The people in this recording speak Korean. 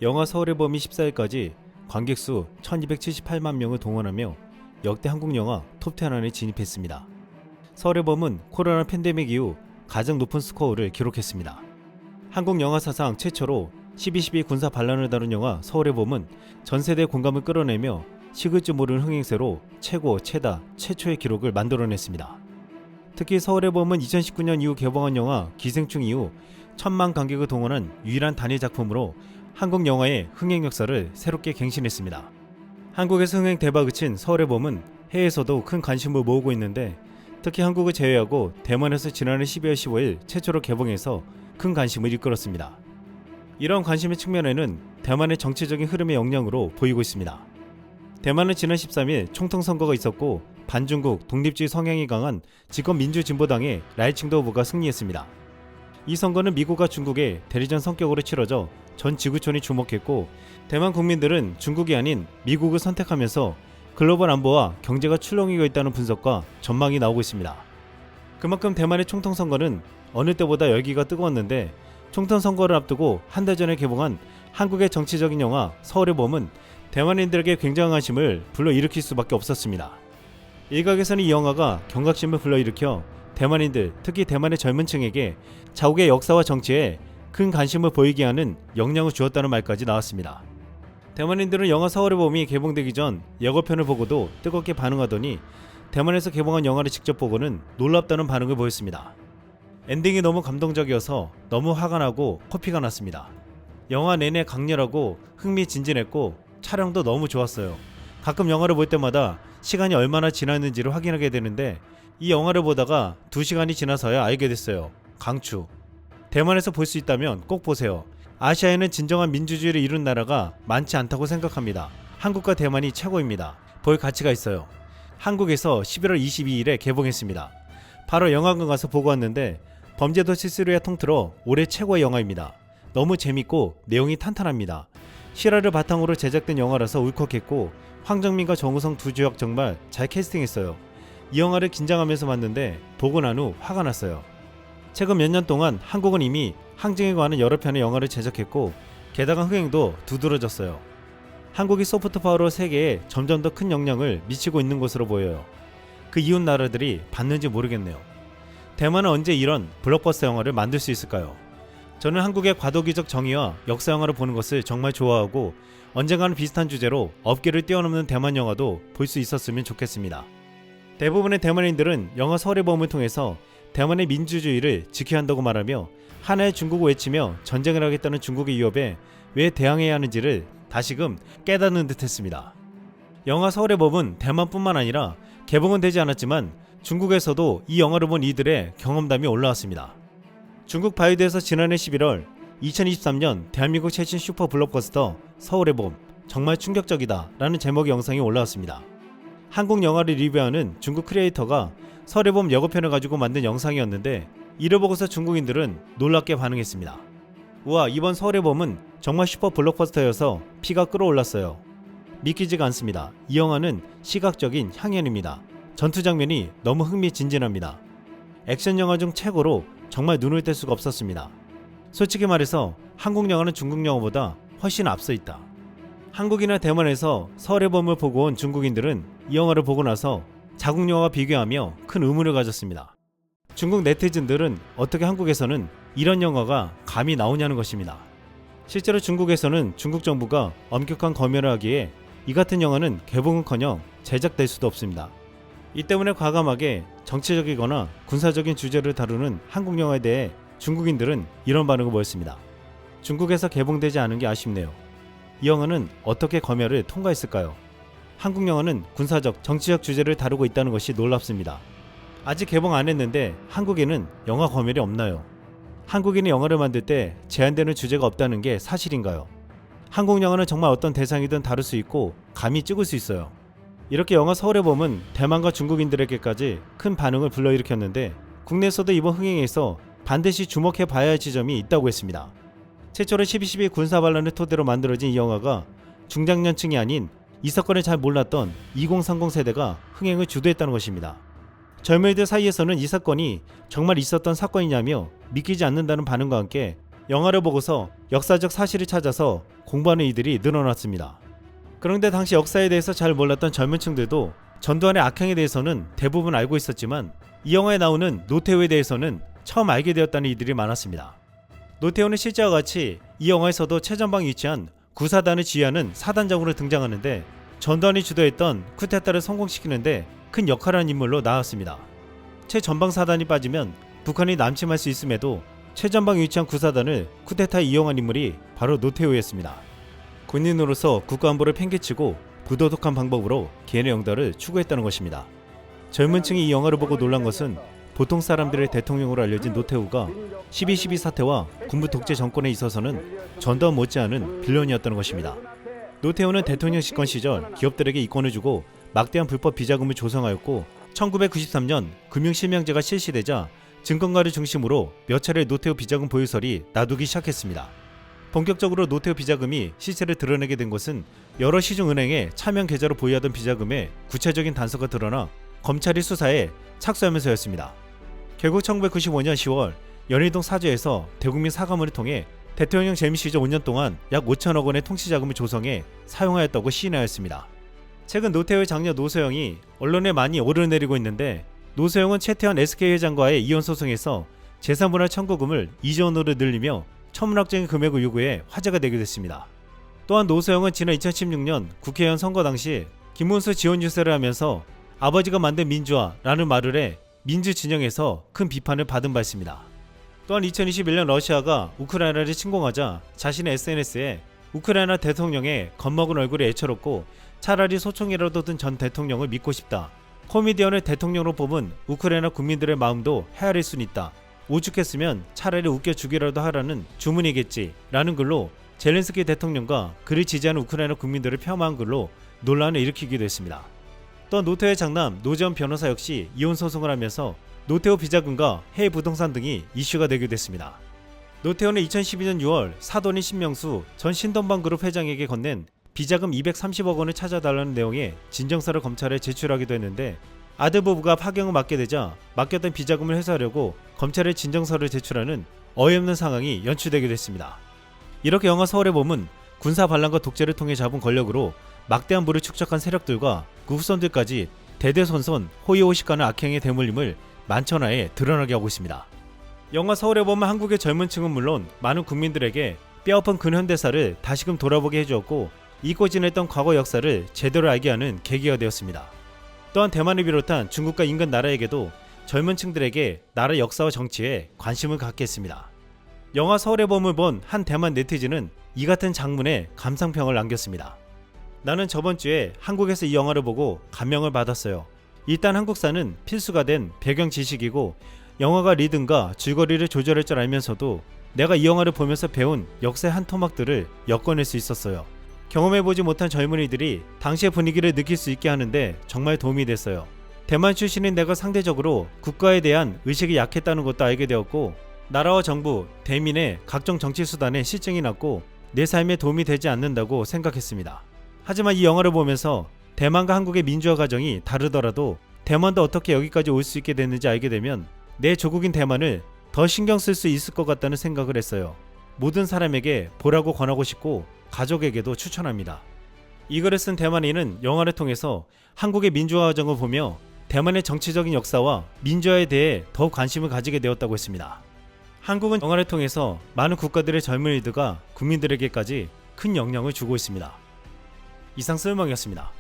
영화 서울의 봄이 14일까지 관객수 1278만 명을 동원하며 역대 한국 영화 톱10 안에 진입했습니다. 서울의 봄은 코로나 팬데믹 이후 가장 높은 스코어를 기록했습니다. 한국 영화 사상 최초로 12.12 군사 반란을 다룬 영화 서울의 봄은 전세대 공감을 끌어내며 식을 줄 모르는 흥행세로 최고, 최다, 최초의 기록을 만들어냈습니다. 특히 서울의 봄은 2019년 이후 개봉한 영화 기생충 이후 1000만 관객을 동원한 유일한 단일 작품으로 한국 영화의 흥행 역사를 새롭게 갱신했습니다. 한국에서 흥행 대박을 친 서울의 봄은 해외에서도 큰 관심을 모으고 있는데 특히 한국을 제외하고 대만에서 지난해 12월 15일 최초로 개봉해서 큰 관심을 이끌었습니다. 이런 관심의 측면에는 대만의 정치적인 흐름의 영향으로 보이고 있습니다. 대만은 지난 13일 총통 선거가 있었고 반중국 독립주의 성향이 강한 집권 민주진보당의 라이칭도 후보가 승리했습니다. 이 선거는 미국과 중국의 대리전 성격으로 치러져 전 지구촌이 주목했고 대만 국민들은 중국이 아닌 미국을 선택하면서 글로벌 안보와 경제가 출렁이고 있다는 분석과 전망이 나오고 있습니다. 그만큼 대만의 총통 선거는 어느 때보다 열기가 뜨거웠는데 총통 선거를 앞두고 한 달 전에 개봉한 한국의 정치적인 영화 서울의 봄은 대만인들에게 굉장한 관심을 불러일으킬 수밖에 없었습니다. 일각에서는 이 영화가 경각심을 불러일으켜 대만인들, 특히 대만의 젊은 층에게 자국의 역사와 정치에 큰 관심을 보이게 하는 영향을 주었다는 말까지 나왔습니다. 대만인들은 영화 서울의 봄이 개봉되기 전 예고편을 보고도 뜨겁게 반응하더니 대만에서 개봉한 영화를 직접 보고는 놀랍다는 반응을 보였습니다. 엔딩이 너무 감동적이어서 너무 화가 나고 코피가 났습니다. 영화 내내 강렬하고 흥미진진했고 촬영도 너무 좋았어요. 가끔 영화를 볼 때마다 시간이 얼마나 지났는지를 확인하게 되는데 이 영화를 보다가 2시간이 지나서야 알게 됐어요. 강추. 대만에서 볼 수 있다면 꼭 보세요. 아시아에는 진정한 민주주의를 이룬 나라가 많지 않다고 생각합니다. 한국과 대만이 최고입니다. 볼 가치가 있어요. 한국에서 11월 22일에 개봉했습니다. 바로 영화관 가서 보고 왔는데 범죄도시3야 통틀어 올해 최고의 영화입니다. 너무 재밌고 내용이 탄탄합니다. 실화를 바탕으로 제작된 영화라서 울컥했고 황정민과 정우성 두 주역 정말 잘 캐스팅했어요. 이 영화를 긴장하면서 봤는데 보고 난 후 화가 났어요. 최근 몇 년 동안 한국은 이미 항쟁에 관한 여러 편의 영화를 제작했고 게다가 흥행도 두드러졌어요. 한국이 소프트 파워로 세계에 점점 더 큰 영향을 미치고 있는 것으로 보여요. 그 이웃 나라들이 봤는지 모르겠네요. 대만은 언제 이런 블록버스터 영화를 만들 수 있을까요? 저는 한국의 과도기적 정의와 역사 영화를 보는 것을 정말 좋아하고 언젠가는 비슷한 주제로 업계를 뛰어넘는 대만 영화도 볼 수 있었으면 좋겠습니다. 대부분의 대만인들은 영화 서울의 봄을 통해서 대만의 민주주의를 지켜야 한다고 말하며 하나의 중국을 외치며 전쟁을 하겠다는 중국의 위협에 왜 대항해야 하는지를 다시금 깨닫는 듯 했습니다. 영화 서울의 봄은 대만뿐만 아니라 개봉은 되지 않았지만 중국에서도 이 영화를 본 이들의 경험담이 올라왔습니다. 중국 바이드에서 지난해 11월 2023년 대한민국 최신 슈퍼 블록버스터 서울의 봄 정말 충격적이다 라는 제목의 영상이 올라왔습니다. 한국 영화를 리뷰하는 중국 크리에이터가 서울의 봄 예고편을 가지고 만든 영상이었는데 이를 보고서 중국인들은 놀랍게 반응했습니다. 우와, 이번 서울의 봄은 정말 슈퍼 블록버스터여서 피가 끓어올랐어요. 믿기지가 않습니다. 이 영화는 시각적인 향연입니다. 전투 장면이 너무 흥미진진합니다. 액션 영화 중 최고로 정말 눈을 뗄 수가 없었습니다. 솔직히 말해서 한국 영화는 중국 영화보다 훨씬 앞서 있다. 한국이나 대만에서 서울의 봄을 보고 온 중국인들은 이 영화를 보고 나서 자국 영화와 비교하며 큰 의문을 가졌습니다. 중국 네티즌들은 어떻게 한국에서는 이런 영화가 감히 나오냐는 것입니다. 실제로 중국에서는 중국 정부가 엄격한 검열을 하기에 이 같은 영화는 개봉은커녕 제작될 수도 없습니다. 이 때문에 과감하게 정치적이거나 군사적인 주제를 다루는 한국 영화에 대해 중국인들은 이런 반응을 보였습니다. 중국에서 개봉되지 않은 게 아쉽네요. 이 영화는 어떻게 검열을 통과했을까요? 한국 영화는 군사적, 정치적 주제를 다루고 있다는 것이 놀랍습니다. 아직 개봉 안 했는데 한국에는 영화 검열이 없나요? 한국인이 영화를 만들 때 제한되는 주제가 없다는 게 사실인가요? 한국 영화는 정말 어떤 대상이든 다룰 수 있고 감히 찍을 수 있어요. 이렇게 영화 서울의 봄은 대만과 중국인들에게까지 큰 반응을 불러일으켰는데 국내에서도 이번 흥행에서 반드시 주목해 봐야 할 지점이 있다고 했습니다. 최초로 12.12 군사반란을 토대로 만들어진 이 영화가 중장년층이 아닌 이 사건을 잘 몰랐던 2030 세대가 흥행을 주도했다는 것입니다. 젊은이들 사이에서는 이 사건이 정말 있었던 사건이냐며 믿기지 않는다는 반응과 함께 영화를 보고서 역사적 사실을 찾아서 공부하는 이들이 늘어났습니다. 그런데 당시 역사에 대해서 잘 몰랐던 젊은 층들도 전두환의 악행에 대해서는 대부분 알고 있었지만 이 영화에 나오는 노태우에 대해서는 처음 알게 되었다는 이들이 많았습니다. 노태우는 실제와 같이 이 영화에서도 최전방에 위치한 구사단을 지휘하는 사단장으로 등장하는데 전두환이 주도했던 쿠데타를 성공시키는데 큰 역할을 한 인물로 나왔습니다. 최전방 사단이 빠지면 북한이 남침할 수 있음에도 최전방에 위치한 구사단을 쿠데타에 이용한 인물이 바로 노태우였습니다. 군인으로서 국가안보를 팽개치고 부도덕한 방법으로 개인의 영달을 추구했다는 것입니다. 젊은 층이 이 영화를 보고 놀란 것은 보통 사람들의 대통령으로 알려진 노태우가 12.12 사태와 군부 독재 정권에 있어서는 전두환 못지않은 빌런이었다는 것입니다. 노태우는 대통령 집권 시절 기업들에게 이권을 주고 막대한 불법 비자금을 조성하였고 1993년 금융실명제가 실시되자 증권가를 중심으로 몇 차례 노태우 비자금 보유설이 나두기 시작했습니다. 본격적으로 노태우 비자금이 실체를 드러내게 된 것은 여러 시중은행에 차명 계좌로 보유하던 비자금의 구체적인 단서가 드러나 검찰이 수사에 착수하면서였습니다. 결국 1995년 10월 연희동 사저에서 대국민 사과문을 통해 대통령 재임 시절 5년 동안 약 5천억 원의 통치자금을 조성해 사용하였다고 시인하였습니다. 최근 노태우의 장녀 노소영이 언론에 많이 오르내리고 있는데 노소영은 최태원 SK회장과의 이혼 소송에서 재산분할 청구금을 2조 원으로 늘리며 천문학적인 금액을 요구해 화제가 되게 됐습니다. 또한 노소영은 지난 2016년 국회의원 선거 당시 김문수 지원 유세를 하면서 아버지가 만든 민주화라는 말을 해 민주 진영에서 큰 비판을 받은 바 있습니다. 또한 2021년 러시아가 우크라이나를 침공하자 자신의 SNS에 우크라이나 대통령의 겁먹은 얼굴이 애처롭고 차라리 소총이라도 든 전 대통령을 믿고 싶다. 코미디언을 대통령으로 뽑은 우크라이나 국민들의 마음도 헤아릴 순 있다. 오죽했으면 차라리 웃겨 주기라도 하라는 주문이겠지 라는 글로 젤렌스키 대통령과 그를 지지하는 우크라이나 국민들을 폄하한 글로 논란을 일으키기도 했습니다. 또 노태우의 장남 노재원 변호사 역시 이혼 소송을 하면서 노태우 비자금과 해외 부동산 등이 이슈가 되기도 했습니다. 노태우는 2012년 6월 사돈인 신명수 전 신돈방그룹 회장에게 건넨 비자금 230억 원을 찾아달라는 내용의 진정서를 검찰에 제출하기도 했는데 아들 부부가 파경을 맞게 되자 맡겼던 비자금을 회수하려고 검찰에 진정서를 제출하는 어이없는 상황이 연출되기도 했습니다. 이렇게 영화 서울의 봄은 군사 반란과 독재를 통해 잡은 권력으로 막대한 부를 축적한 세력들과 그 후손들까지 대대손손 호의호식하는 악행의 대물림을 만천하에 드러나게 하고 있습니다. 영화 서울의 봄은 한국의 젊은 층은 물론 많은 국민들에게 뼈아픈 근현대사를 다시금 돌아보게 해주었고 잊고 지냈던 과거 역사를 제대로 알게 하는 계기가 되었습니다. 또한 대만을 비롯한 중국과 인근 나라에게도 젊은 층들에게 나라 역사와 정치에 관심을 갖게 했습니다. 영화 서울의 봄을 본 한 대만 네티즌은 이 같은 장문의 감상평을 남겼습니다. 나는 저번 주에 한국에서 이 영화를 보고 감명을 받았어요. 일단 한국사는 필수가 된 배경 지식이고 영화가 리듬과 줄거리를 조절할 줄 알면서도 내가 이 영화를 보면서 배운 역사의 한 토막들을 엮어낼 수 있었어요. 경험해보지 못한 젊은이들이 당시의 분위기를 느낄 수 있게 하는데 정말 도움이 됐어요. 대만 출신인 내가 상대적으로 국가에 대한 의식이 약했다는 것도 알게 되었고 나라와 정부, 대민의 각종 정치수단에 실증이 났고 내 삶에 도움이 되지 않는다고 생각했습니다. 하지만 이 영화를 보면서 대만과 한국의 민주화 과정이 다르더라도 대만도 어떻게 여기까지 올 수 있게 됐는지 알게 되면 내 조국인 대만을 더 신경 쓸 수 있을 것 같다는 생각을 했어요. 모든 사람에게 보라고 권하고 싶고 가족에게도 추천합니다. 이 글을 쓴 대만인은 영화를 통해서 한국의 민주화 과정을 보며 대만의 정치적인 역사와 민주화에 대해 더욱 관심을 가지게 되었다고 했습니다. 한국은 영화를 통해서 많은 국가들의 젊은이들과 국민들에게까지 큰 영향을 주고 있습니다. 이상 쓸멍이었습니다.